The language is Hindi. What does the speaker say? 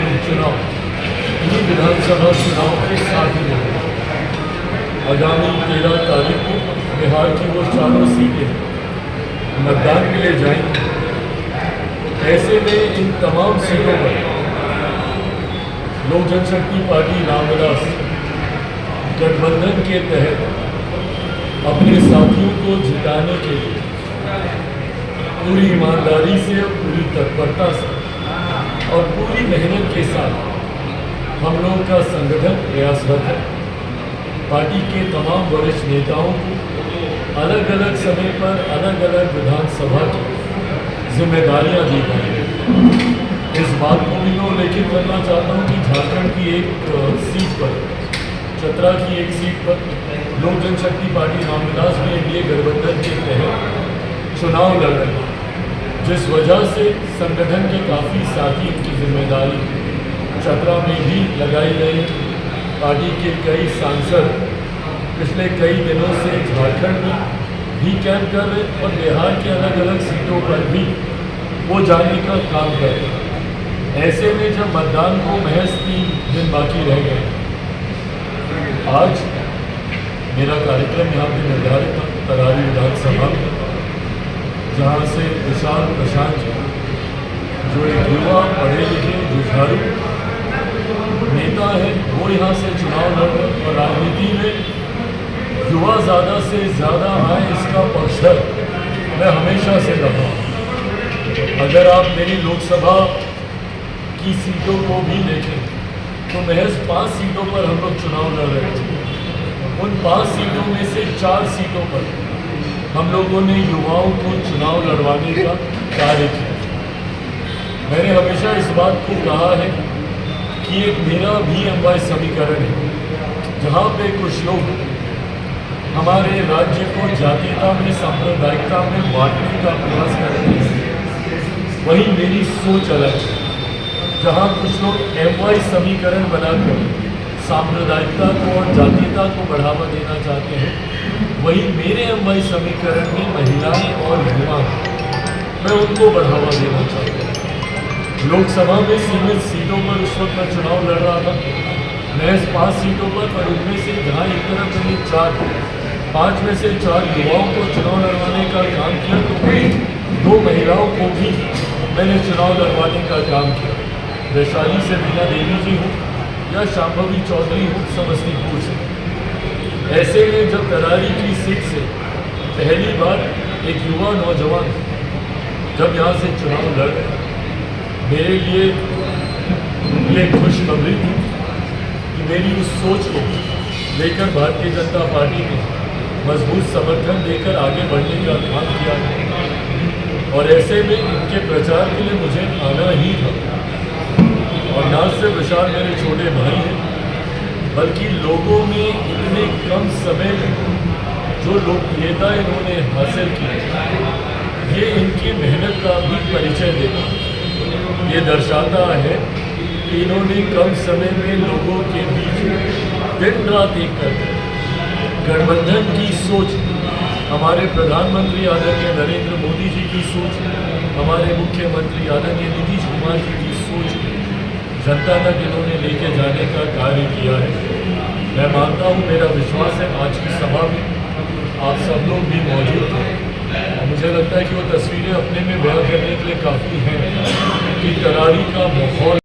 उपचुनाव इन्हीं विधानसभा चुनाव के साथ ही होंगे। आगामी 13 तारीख को बिहार की वो चारों सीटें मतदान के लिए जाएंगी। ऐसे में इन तमाम सीटों पर लोक जनशक्ति पार्टी रामविलास गठबंधन के तहत अपने साथियों को जिताने के लिए पूरी ईमानदारी से, पूरी तत्परता से और पूरी मेहनत के साथ हम लोगों का संगठन प्रयासरत है। पार्टी के तमाम वरिष्ठ नेताओं को अलग अलग समय पर अलग अलग विधानसभा की जिम्मेदारियां दी गई हैं। इस बात को भी मैं उल्लेखित करना चाहता हूं कि झारखंड की एक सीट पर, चतरा की एक सीट पर लोक जनशक्ति पार्टी रामविलास भी एनडीए गठबंधन के तहत चुनाव लड़ रहे हैं, जिस वजह से संगठन के काफ़ी साथी की जिम्मेदारी चतरा में भी लगाई गई। पार्टी के कई सांसद पिछले कई दिनों से झारखंड में भी कैंप कर रहे और बिहार के अलग अलग सीटों पर भी वो जाने का काम कर रहे। ऐसे में जब मतदान को महज 3 दिन बाकी रह गए, आज मेरा कार्यक्रम यहाँ पे निर्धारित था तरारी विधानसभा में, जहाँ से विशाल प्रशांत जो एक युवा पढ़े लिखे जुझारू नेता है, वो यहाँ से चुनाव लड़ रहे और राजनीति में युवा ज़्यादा से ज़्यादा आए इसका पक्षधर मैं हमेशा से रहा हूँ। अगर आप मेरी लोकसभा की सीटों को भी देखें तो महज 5 सीटों पर हम लोग चुनाव लड़ रहे थे। उन 5 सीटों में से 4 सीटों पर हम लोगों ने युवाओं को चुनाव लड़वाने का कार्य किया। मैंने हमेशा इस बात को कहा है कि एक मेरा भी अमवाय समीकरण है, जहाँ पे कुछ लोग हमारे राज्य को जातीयता में, सांप्रदायिकता में बांटने का प्रयास कर रहे हैं। वही मेरी सोच अलग है, जहाँ कुछ लोग एमवाई समीकरण बनाकर सांप्रदायिकता को और जातीयता को बढ़ावा देना चाहते हैं। वही मेरे एमवाई समीकरण में महिलाएं और युवा, मैं उनको बढ़ावा देना चाहता हूँ। लोकसभा में सीमित सीटों पर उस वक्त मैं चुनाव लड़ रहा था, महज 5 सीटों पर उनमें से जहाँ एक तरफ मैंने 5 में से 4 युवाओं को चुनाव लड़वाने का काम किया, तो वही 2 महिलाओं को भी मैंने चुनाव लड़वाने का काम किया। वैशाली से मीना देवी जी हूँ या शांभवी चौधरी हूँ समस्तीपुर से। ऐसे में जब तरारी की सीट से पहली बार एक युवा नौजवान जब यहाँ से चुनाव लड़ रहे, मेरे लिए ये खुशखबरी थी कि मेरी उस सोच को लेकर भारतीय जनता पार्टी ने मजबूत समर्थन देकर आगे बढ़ने का काम किया और ऐसे में इनके प्रचार के लिए मुझे आना ही था। और न सिर्फ विशाल मेरे छोटे भाई हैं, बल्कि लोगों में इतने कम समय में जो लोकप्रियता इन्होंने हासिल की, ये इनकी मेहनत का भी परिचय देता है। ये दर्शाता है कि इन्होंने कम समय में लोगों के बीच दिन रात एक करके गठबंधन की सोच, हमारे प्रधानमंत्री आदरणीय नरेंद्र मोदी जी की सोच, हमारे मुख्यमंत्री आदरणीय नीतीश कुमार जी की सोच जनता तक इन्होंने लेके जाने का कार्य किया है। मैं मानता हूँ, मेरा विश्वास है आज की सभा में आप सब लोग भी मौजूद थे और मुझे लगता है कि वो तस्वीरें अपने में बयां करने के लिए काफ़ी हैं कि तरारी का माहौल